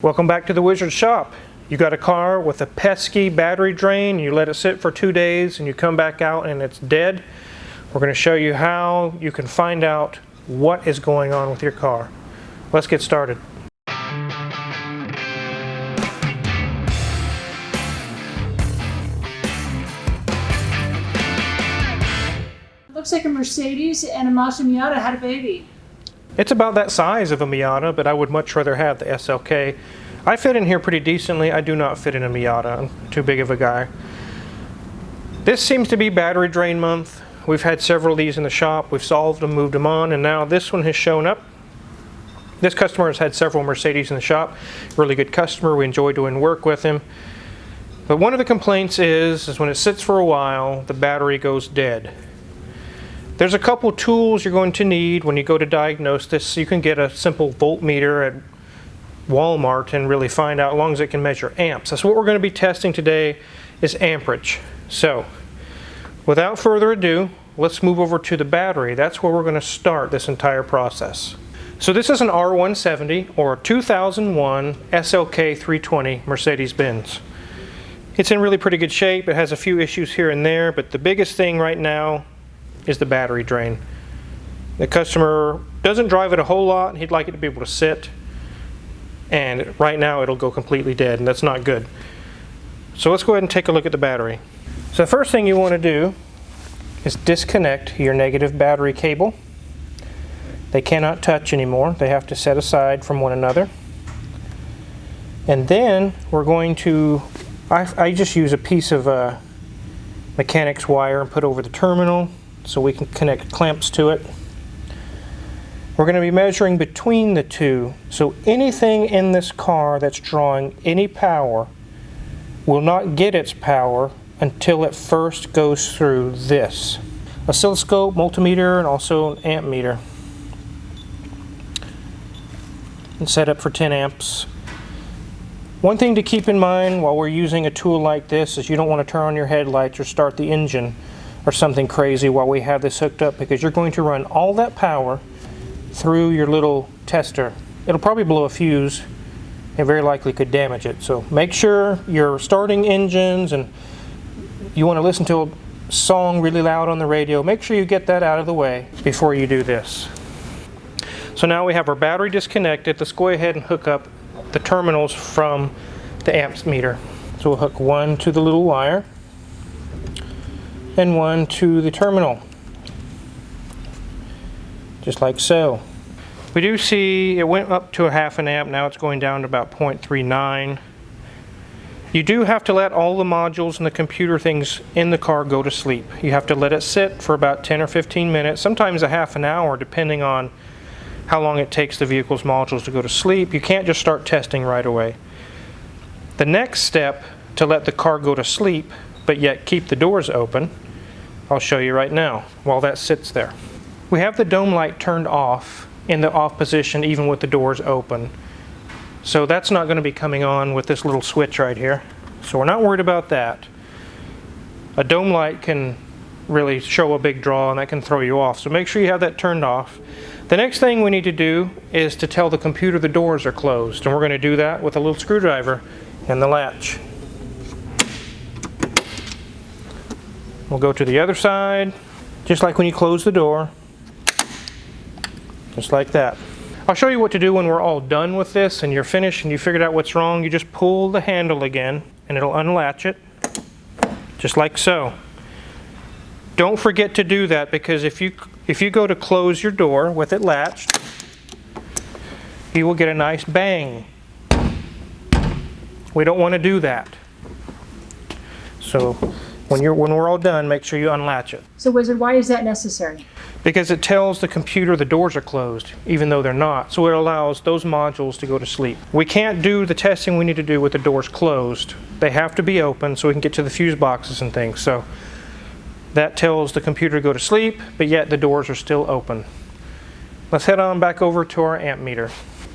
Welcome back to the Wizard Shop. You got a car with a pesky battery drain, you let it sit for 2 days and you come back out and it's dead. We're going to show you how you can find out what is going on with your car. Let's get started. Looks like a Mercedes and a Mazda Miata had a baby. It's about that size of a Miata, but I would much rather have the SLK. I fit in here pretty decently. I do not fit in a Miata. I'm too big of a guy. This seems to be battery drain month. We've had several of these in the shop. We've solved them, moved them on, and now this one has shown up. This customer has had several Mercedes in the shop. Really good customer. We enjoy doing work with him. But one of the complaints is when it sits for a while, the battery goes dead. There's a couple tools you're going to need when you go to diagnose this. You can get a simple voltmeter at Walmart and really find out, as long as it can measure amps. That's what we're going to be testing today, is amperage. So without further ado, let's move over to the battery. That's where we're going to start this entire process. So this is an R170 or a 2001 SLK320 Mercedes-Benz. It's in really pretty good shape. It has a few issues here and there, but the biggest thing right now is the battery drain. The customer doesn't drive it a whole lot. He'd like it to be able to sit, and right now it'll go completely dead, and that's not good. So let's go ahead and take a look at the battery. So the first thing you want to do is disconnect your negative battery cable. They cannot touch anymore. They have to set aside from one another. And then we're going to, I just use a piece of mechanics wire and put over the terminal so we can connect clamps to it. We're going to be measuring between the two, so anything in this car that's drawing any power will not get its power until it first goes through this oscilloscope, multimeter, and also an amp meter. And set up for 10 amps. One thing to keep in mind while we're using a tool like this is you don't want to turn on your headlights or start the engine or something crazy while we have this hooked up, because you're going to run all that power through your little tester. It'll probably blow a fuse and very likely could damage it. So make sure you're starting engines, and you want to listen to a song really loud on the radio. Make sure you get that out of the way before you do this. So now we have our battery disconnected. Let's go ahead and hook up the terminals from the amps meter. So we'll hook one to the little wire and one to the terminal, just like so. We do see it went up to a half an amp. Now it's going down to about 0.39. You do have to let all the modules and the computer things in the car go to sleep. You have to let it sit for about 10 or 15 minutes, sometimes a half an hour, depending on how long it takes the vehicle's modules to go to sleep. You can't just start testing right away. The next step to let the car go to sleep but yet keep the doors open, I'll show you right now while that sits there. We have the dome light turned off in the off position even with the doors open. So that's not going to be coming on with this little switch right here. So we're not worried about that. A dome light can really show a big draw and that can throw you off. So make sure you have that turned off. The next thing we need to do is to tell the computer the doors are closed. And we're going to do that with a little screwdriver and the latch. We'll go to the other side, just like when you close the door. Just like that. I'll show you what to do when we're all done with this and you're finished and you figured out what's wrong. You just pull the handle again and it'll unlatch it, just like so. Don't forget to do that, because if you go to close your door with it latched, you will get a nice bang. We don't want to do that. So when we're all done, make sure you unlatch it. So Wizard, why is that necessary? Because it tells the computer the doors are closed, even though they're not. So it allows those modules to go to sleep. We can't do the testing we need to do with the doors closed. They have to be open so we can get to the fuse boxes and things. So that tells the computer to go to sleep, but yet the doors are still open. Let's head on back over to our amp meter.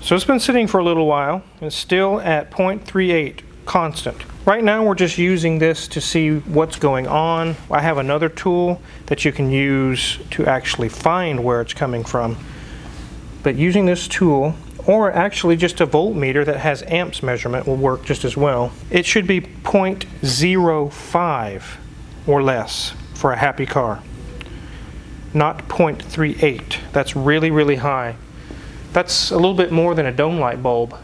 So it's been sitting for a little while. It's still at 0.38 constant. Right now we're just using this to see what's going on. I have another tool that you can use to actually find where it's coming from. But using this tool or actually just a voltmeter that has amps measurement will work just as well. It should be 0.05 or less for a happy car, not 0.38. That's really, really high. That's a little bit more than a dome light bulb.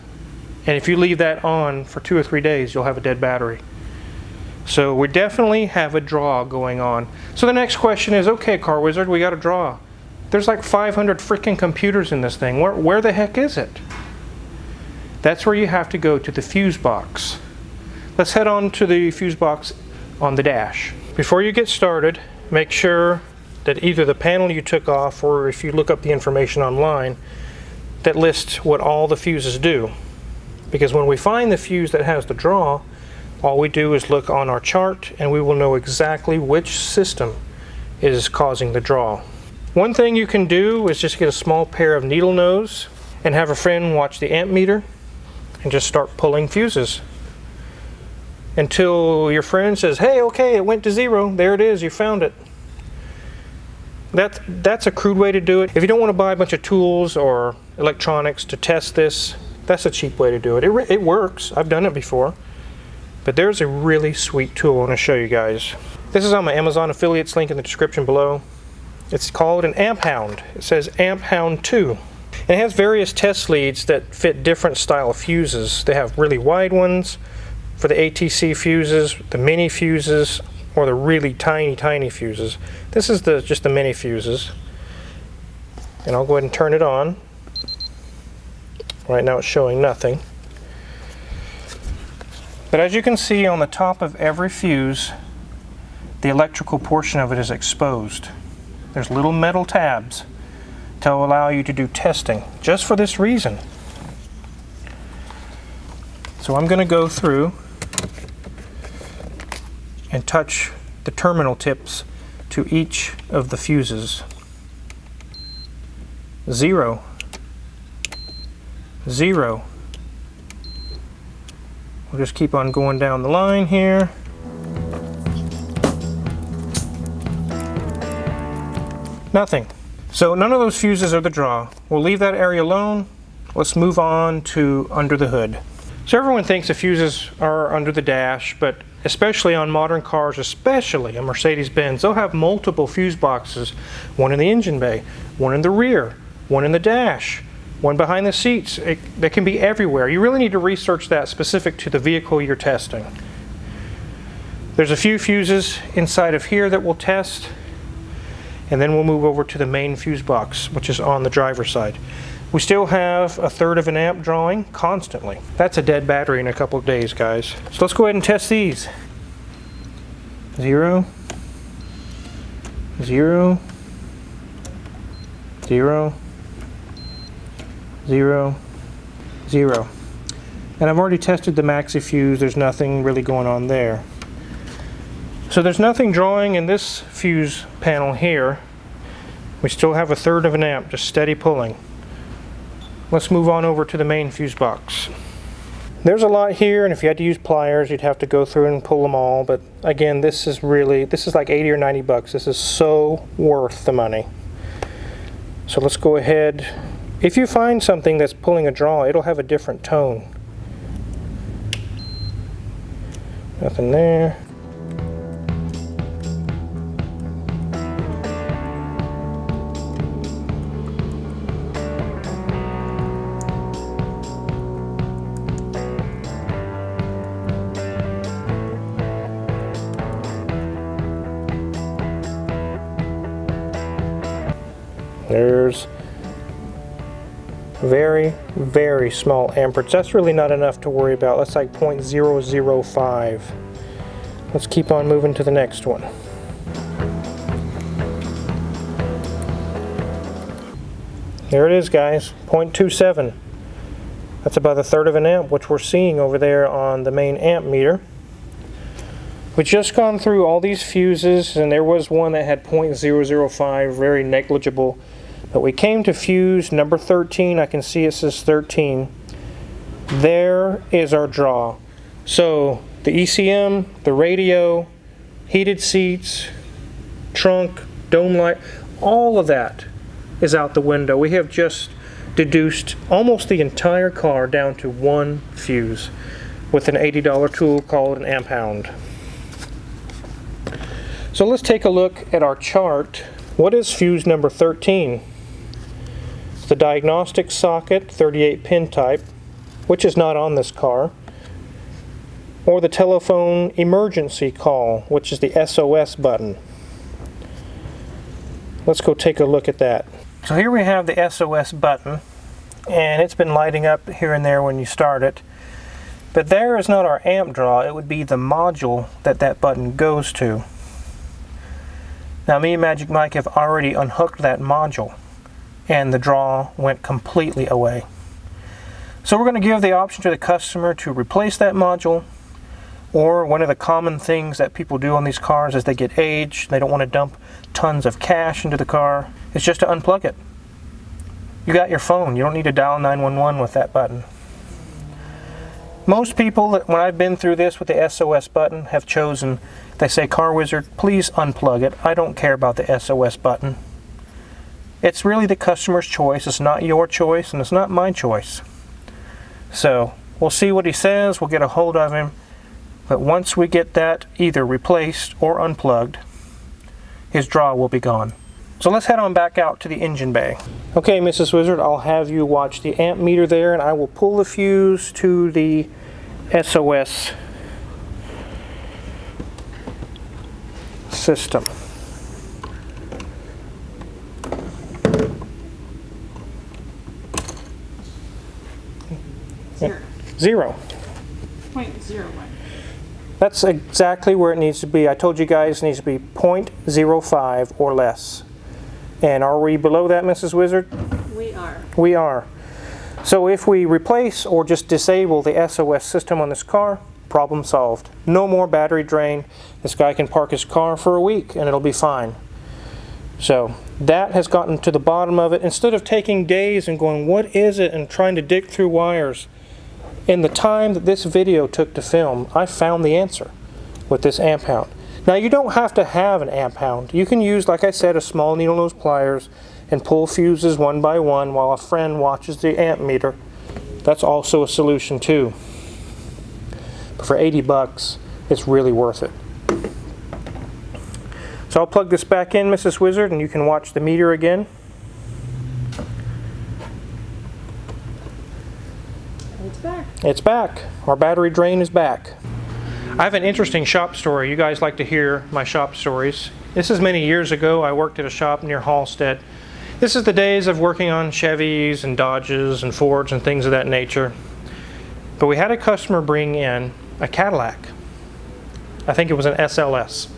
And if you leave that on for 2 or 3 days, you'll have a dead battery. So we definitely have a draw going on. So the next question is, okay, Car Wizard, we got a draw. There's like 500 freaking computers in this thing. Where the heck is it? That's where you have to go to the fuse box. Let's head on to the fuse box on the dash. Before you get started, make sure that either the panel you took off, or if you look up the information online, that lists what all the fuses do. Because when we find the fuse that has the draw, all we do is look on our chart and we will know exactly which system is causing the draw. One thing you can do is just get a small pair of needle nose and have a friend watch the amp meter and just start pulling fuses until your friend says, hey, okay, it went to 0. There it is, you found it. That's a crude way to do it. If you don't want to buy a bunch of tools or electronics to test this, that's a cheap way to do it. It works. I've done it before. But there's a really sweet tool I want to show you guys. This is on my Amazon affiliates, link in the description below. It's called an Amp Hound. It says Amp Hound 2. And it has various test leads that fit different style fuses. They have really wide ones for the ATC fuses, the mini fuses, or the really tiny fuses. This is just the mini fuses. And I'll go ahead and turn it on. Right now it's showing nothing. But as you can see on the top of every fuse, the electrical portion of it is exposed. There's little metal tabs to allow you to do testing, just for this reason. So I'm going to go through and touch the terminal tips to each of the fuses. 0, 0. We'll just keep on going down the line here. Nothing. So none of those fuses are the draw. We'll leave that area alone. Let's move on to under the hood. So everyone thinks the fuses are under the dash, but especially on modern cars, especially a Mercedes-Benz, they'll have multiple fuse boxes. One in the engine bay, one in the rear, one in the dash, one behind the seats. They can be everywhere. You really need to research that specific to the vehicle you're testing. There's a few fuses inside of here that we'll test, and then we'll move over to the main fuse box, which is on the driver's side. We still have 1/3 of an amp drawing constantly. That's a dead battery in a couple of days, guys. So let's go ahead and test these. 0, 0, 0, 0, 0. And I've already tested the maxi fuse. There's nothing really going on there. So there's nothing drawing in this fuse panel here. We still have 1/3 of an amp, just steady pulling. Let's move on over to the main fuse box. There's a lot here, and if you had to use pliers, you'd have to go through and pull them all. But again, this is like 80 or 90 bucks. This is so worth the money. So let's go ahead. If you find something that's pulling a draw, it'll have a different tone. Nothing there. There's very, very small amperage. That's really not enough to worry about. That's like 0.005. Let's keep on moving to the next one. There it is, guys, 0.27. That's about 1/3 of an amp, which we're seeing over there on the main amp meter. We've just gone through all these fuses, and there was one that had 0.005, very negligible. But we came to fuse number 13. I can see it says 13. There is our draw. So the ECM, the radio, heated seats, trunk, dome light, all of that is out the window. We have just deduced almost the entire car down to one fuse with an $80 tool called an amp hound. So let's take a look at our chart. What is fuse number 13? The diagnostic socket, 38 pin type, which is not on this car, or the telephone emergency call, which is the SOS button. Let's go take a look at that. So here we have the SOS button, and it's been lighting up here and there when you start it. But there is not our amp draw, it would be the module that that button goes to. Now me and Magic Mike have already unhooked that module, and the draw went completely away. So we're going to give the option to the customer to replace that module, or one of the common things that people do on these cars as they get aged, they don't want to dump tons of cash into the car, is just to unplug it. You got your phone, you don't need to dial 911 with that button. Most people, when I've been through this with the SOS button, have chosen, they say, Car Wizard, please unplug it. I don't care about the SOS button. It's really the customer's choice. It's not your choice, and it's not my choice. So we'll see what he says. We'll get a hold of him. But once we get that either replaced or unplugged, his draw will be gone. So let's head on back out to the engine bay. Okay, Mrs. Wizard, I'll have you watch the amp meter there, and I will pull the fuse to the SOS system. Zero. 0.01. That's exactly where it needs to be. I told you guys it needs to be 0.05 or less. And are we below that, Mrs. Wizard? We are. We are. So if we replace or just disable the SOS system on this car, problem solved. No more battery drain. This guy can park his car for a week and it'll be fine. So that has gotten to the bottom of it. Instead of taking days and going, what is it, and trying to dig through wires, in the time that this video took to film, I found the answer with this amp hound. Now you don't have to have an amp hound. You can use, like I said, a small needle nose pliers and pull fuses one by one while a friend watches the amp meter. That's also a solution too. But for 80 bucks, it's really worth it. So I'll plug this back in, Mrs. Wizard, and you can watch the meter again. It's back. It's back. Our battery drain is back. I have an interesting shop story. You guys like to hear my shop stories. This is many years ago. I worked at a shop near Halstead. This is the days of working on Chevys and Dodges and Fords and things of that nature. But we had a customer bring in a Cadillac. I think it was an SLS.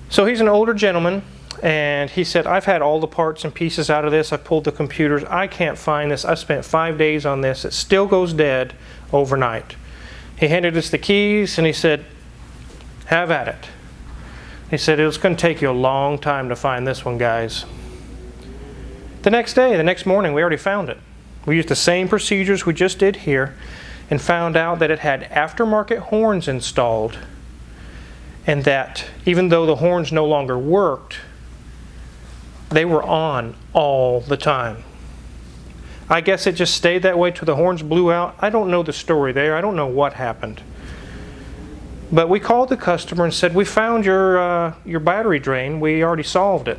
So he's an older gentleman, and he said, I've had all the parts and pieces out of this. I've pulled the computers. I can't find this. I've spent 5 days on this. It still goes dead overnight. He handed us the keys and he said, have at it. He said, it's going to take you a long time to find this one, guys. The next morning, we already found it. We used the same procedures we just did here and found out that it had aftermarket horns installed, and that even though the horns no longer worked, they were on all the time. I guess it just stayed that way till the horns blew out. I don't know the story there. I don't know what happened. But we called the customer and said, we found your battery drain. We already solved it.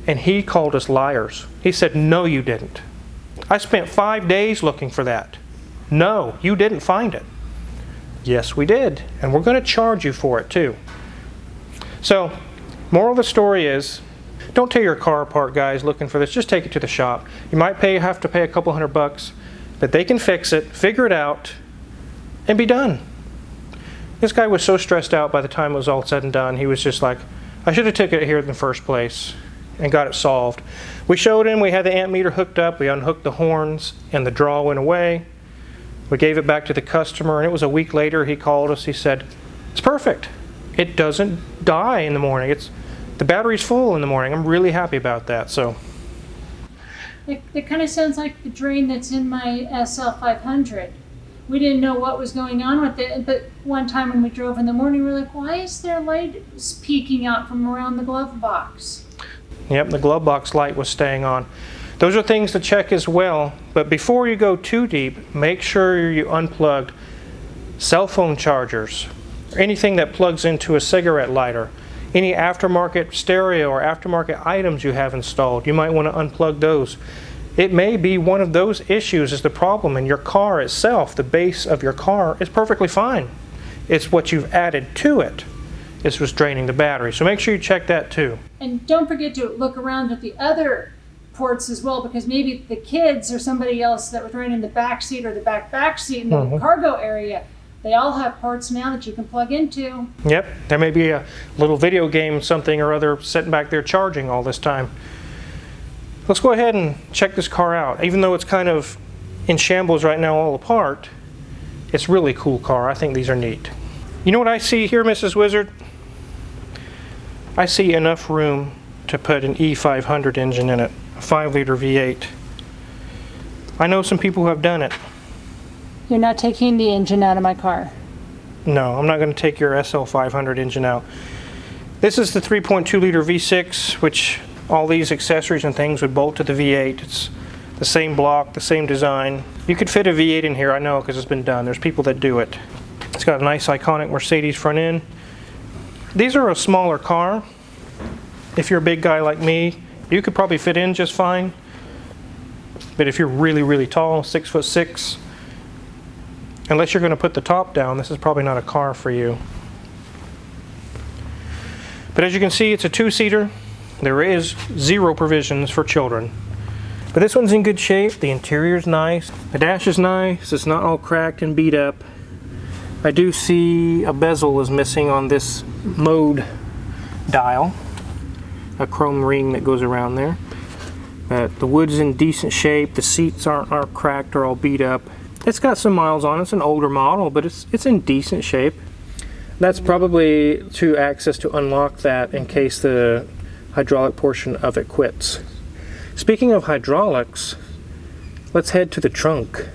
And he called us liars. He said, no, you didn't. I spent 5 days looking for that. No, you didn't find it. Yes, we did. And we're going to charge you for it too. So, moral of the story is, don't tear your car apart, guys, looking for this. Just take it to the shop. You might have to pay a couple $100, but they can fix it, figure it out, and be done. This guy was so stressed out by the time it was all said and done. He was just like, I should have took it here in the first place and got it solved. We showed him, we had the amp meter hooked up, we unhooked the horns, and the draw went away. We gave it back to the customer, and it was a week later. He called us. He said, it's perfect. It doesn't die in the morning. The battery's full in the morning. I'm really happy about that. So It kind of sounds like the drain that's in my SL500. We didn't know what was going on with it, but one time when we drove in the morning, we were like, why is there light peeking out from around the glove box? Yep, the glove box light was staying on. Those are things to check as well, but before you go too deep, make sure you unplugged cell phone chargers, or anything that plugs into a cigarette lighter, any aftermarket stereo or aftermarket items you have installed. You might want to unplug those. It may be one of those issues is the problem, and your car itself, the base of your car, is perfectly fine. It's what you've added to it is what's draining the battery. So make sure you check that too. And don't forget to look around at the other ports as well, because maybe the kids or somebody else that was running in the back seat or the back seat in the cargo area, they all have ports now that you can plug into. Yep, there may be a little video game, something or other, sitting back there charging all this time. Let's go ahead and check this car out. Even though it's kind of in shambles right now, all apart, it's a really cool car. I think these are neat. You know what I see here, Mrs. Wizard? I see enough room to put an E500 engine in it, a 5-liter V8. I know some people who have done it. You're not taking the engine out of my car. No, I'm not going to take your SL500 engine out. This is the 3.2 liter V6, which all these accessories and things would bolt to the V8. It's the same block, the same design. You could fit a V8 in here, I know, because it's been done. There's people that do it. It's got a nice iconic Mercedes front end. These are a smaller car. If you're a big guy like me, you could probably fit in just fine. But if you're really, really tall, 6'6", unless you're going to put the top down, this is probably not a car for you. But as you can see, it's a 2-seater. There is 0 provisions for children. But this one's in good shape. The interior's nice. The dash is nice. It's not all cracked and beat up. I do see a bezel is missing on this mode dial. A chrome ring that goes around there. The wood's in decent shape. The seats aren't cracked or all beat up. It's got some miles on it. It's an older model, but it's in decent shape. That's probably to access to unlock that in case the hydraulic portion of it quits. Speaking of hydraulics, let's head to the trunk.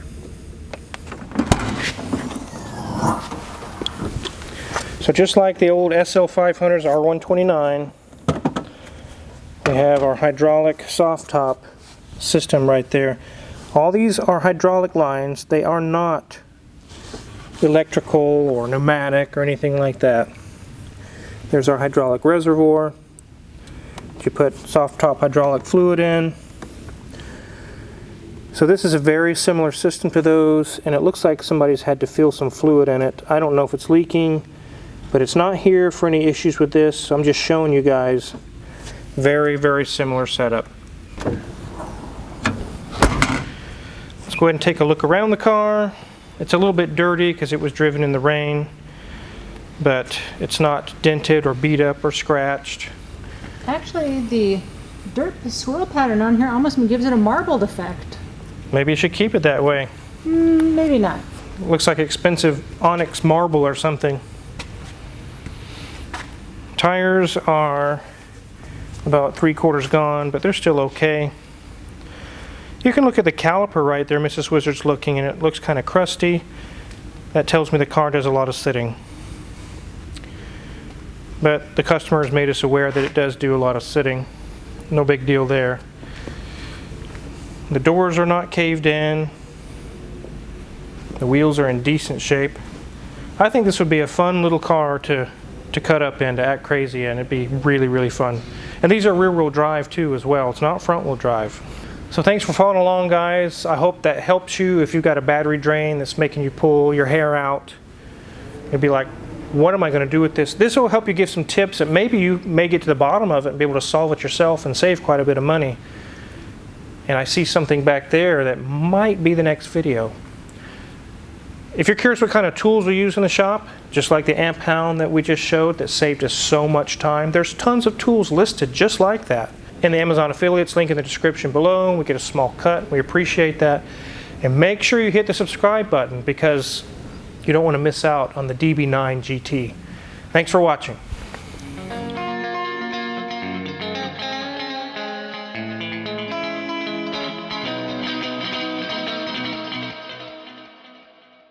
So just like the old SL500's R129, we have our hydraulic soft top system right there. All these are hydraulic lines. They are not electrical or pneumatic or anything like that. There's our hydraulic reservoir. You put soft top hydraulic fluid in. So this is a very similar system to those, and it looks like somebody's had to fill some fluid in it. I don't know if it's leaking, but it's not here for any issues with this. So I'm just showing you guys. Very, very similar setup. Let's go ahead and take a look around the car. It's a little bit dirty because it was driven in the rain, but it's not dented or beat up or scratched. Actually, the dirt swirl pattern on here almost gives it a marbled effect. Maybe you should keep it that way. Maybe not. Looks like expensive onyx marble or something. Tires are about 3/4 gone, but they're still okay. You can look at the caliper right there. Mrs. Wizard's looking, and it looks kind of crusty. That tells me the car does a lot of sitting. But the customer has made us aware that it does do a lot of sitting. No big deal there. The doors are not caved in. The wheels are in decent shape. I think this would be a fun little car to cut up in, to act crazy in. It'd be really, really fun. And these are rear-wheel drive too as well. It's not front-wheel drive. So thanks for following along, guys. I hope that helps you if you've got a battery drain that's making you pull your hair out. You'd be like, what am I going to do with this? This will help you give some tips that maybe you may get to the bottom of it and be able to solve it yourself and save quite a bit of money. And I see something back there that might be the next video. If you're curious what kind of tools we use in the shop, just like the amp hound that we just showed that saved us so much time, there's tons of tools listed just like that in the Amazon affiliates, link in the description below. We get a small cut. We appreciate that. And make sure you hit the subscribe button because you don't want to miss out on the DB9 GT. Thanks for watching.